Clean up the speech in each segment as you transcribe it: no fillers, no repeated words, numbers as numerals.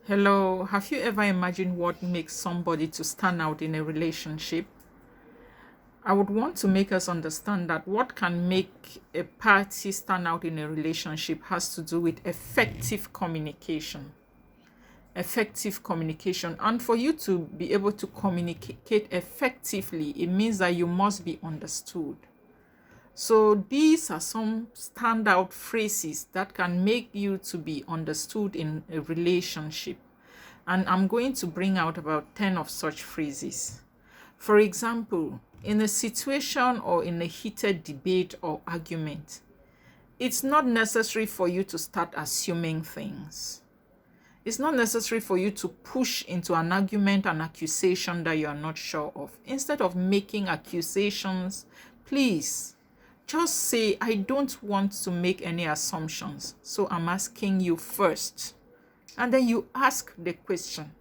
Hello, have you ever imagined what makes somebody to stand out in a relationship? I would want to make us understand that what can make a party stand out in a relationship has to do with effective communication. Effective communication. And for you to be able to communicate effectively, it means that you must be understood. So these are some standout phrases that can make you to be understood in a relationship. And I'm going to bring out about 10 of such phrases. For example, in a situation or in a heated debate or argument, it's not necessary for you to start assuming things. It's not necessary for you to push into an argument an accusation that you are not sure of. Instead of making accusations, please just say, I don't want to make any assumptions, so I'm asking you first. And then you ask the question.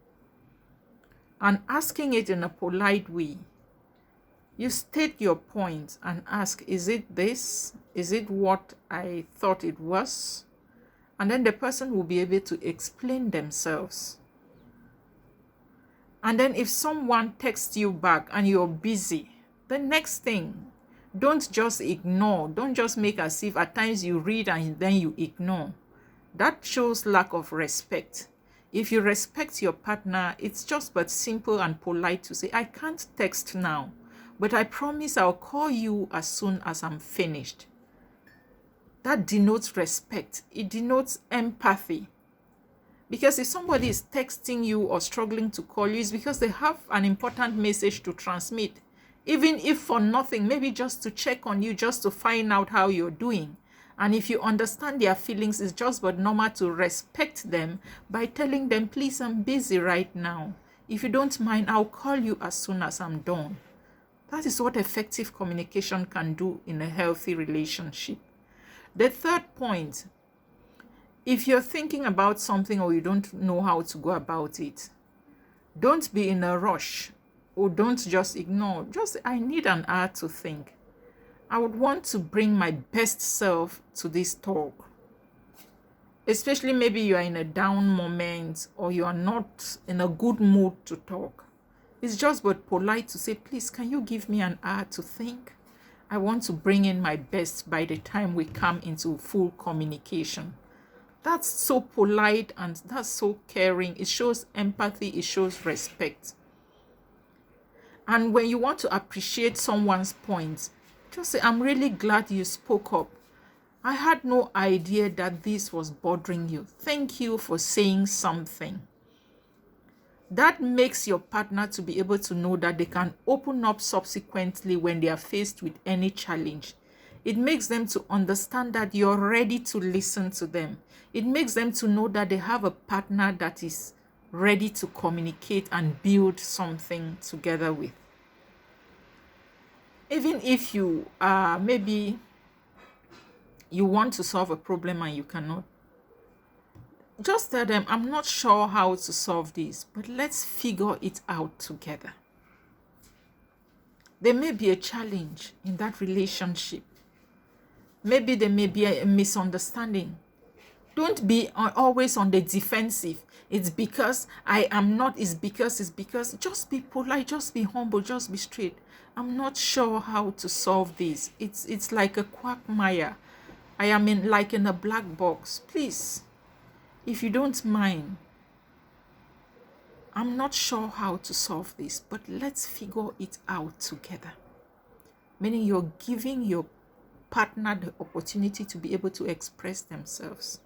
And asking it in a polite way, you state your point and ask, is it this? Is it what I thought it was? And then the person will be able to explain themselves. And then if someone texts you back and you're busy, the next thing, don't just ignore. Don't just make as if at times you read and then you ignore. That shows lack of respect. If you respect your partner, it's just but simple and polite to say, I can't text now, but I promise I'll call you as soon as I'm finished. That denotes respect. It denotes empathy. Because if somebody is texting you or struggling to call you, it's because they have an important message to transmit. Even if for nothing, maybe just to check on you, just to find out how you're doing. And if you understand their feelings, it's just but normal to respect them by telling them, please, I'm busy right now. If you don't mind, I'll call you as soon as I'm done. That is what effective communication can do in a healthy relationship. The third point, if you're thinking about something or you don't know how to go about it, don't be in a rush or don't just ignore. Just, I need an hour to think. I would want to bring my best self to this talk. Especially maybe you are in a down moment or you are not in a good mood to talk. It's just but polite to say, please, can you give me an hour to think? I want to bring in my best by the time we come into full communication. That's so polite and that's so caring. It shows empathy. It shows respect. And when you want to appreciate someone's point, just say, I'm really glad you spoke up. I had no idea that this was bothering you. Thank you for saying something. That makes your partner to be able to know that they can open up subsequently when they are faced with any challenge. It makes them to understand that you're ready to listen to them. It makes them to know that they have a partner that is ready to communicate and build something together with. Even if you maybe you want to solve a problem and you cannot, just tell them, I'm not sure how to solve this, but let's figure it out together. There may be a challenge in that relationship. Maybe there may be a misunderstanding. Don't be always on the defensive. It's because I am not, it's because. Just be polite, just be humble, just be straight. I'm not sure how to solve this. It's like a quagmire. I am in a black box. Please, if you don't mind, I'm not sure how to solve this, but let's figure it out together. Meaning you're giving your partner the opportunity to be able to express themselves.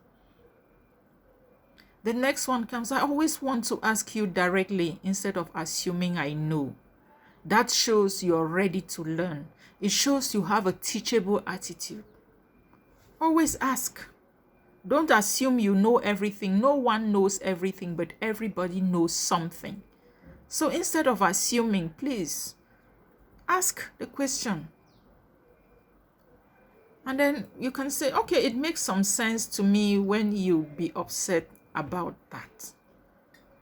The next one comes, I always want to ask you directly instead of assuming I know. That shows you're ready to learn. It shows you have a teachable attitude. Always ask. Don't assume you know everything. No one knows everything, but everybody knows something. So instead of assuming, please ask the question. And then you can say, okay, it makes some sense to me when you be upset about that.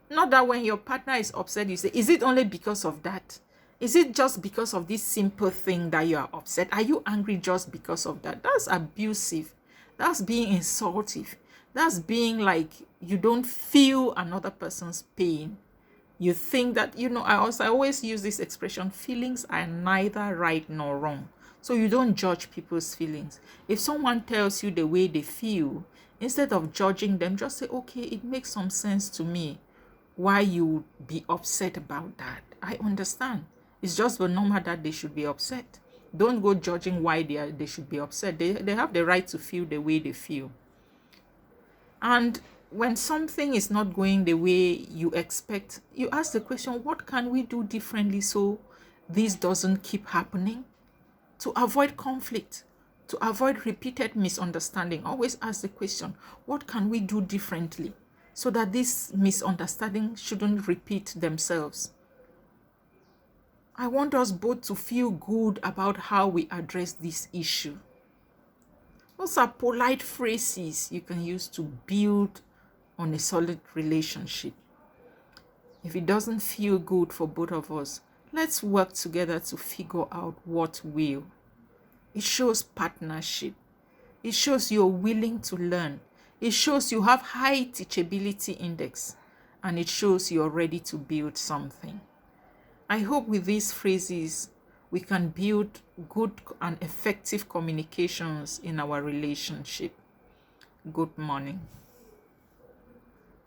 Not that when your partner is upset, you say, is it only because of that? Is it just because of this simple thing that you are upset? Are you angry just because of that? That's abusive. That's being insultive. That's being like you don't feel another person's pain. You think that, I always use this expression, feelings are neither right nor wrong. So you don't judge people's feelings. If someone tells you the way they feel, instead of judging them, just say, okay, it makes some sense to me why you would be upset about that. I understand. It's just the normal that they should be upset. Don't go judging why they should be upset. They have the right to feel the way they feel. And when something is not going the way you expect, you ask the question, what can we do differently so this doesn't keep happening? To avoid conflict, to avoid repeated misunderstanding, always ask the question, what can we do differently so that this misunderstanding shouldn't repeat themselves? I want us both to feel good about how we address this issue. Those are polite phrases you can use to build on a solid relationship. If it doesn't feel good for both of us, let's work together to figure out what will. It shows partnership. It shows you're willing to learn. It shows you have high teachability index. And it shows you're ready to build something. I hope with these phrases, we can build good and effective communications in our relationship. Good morning.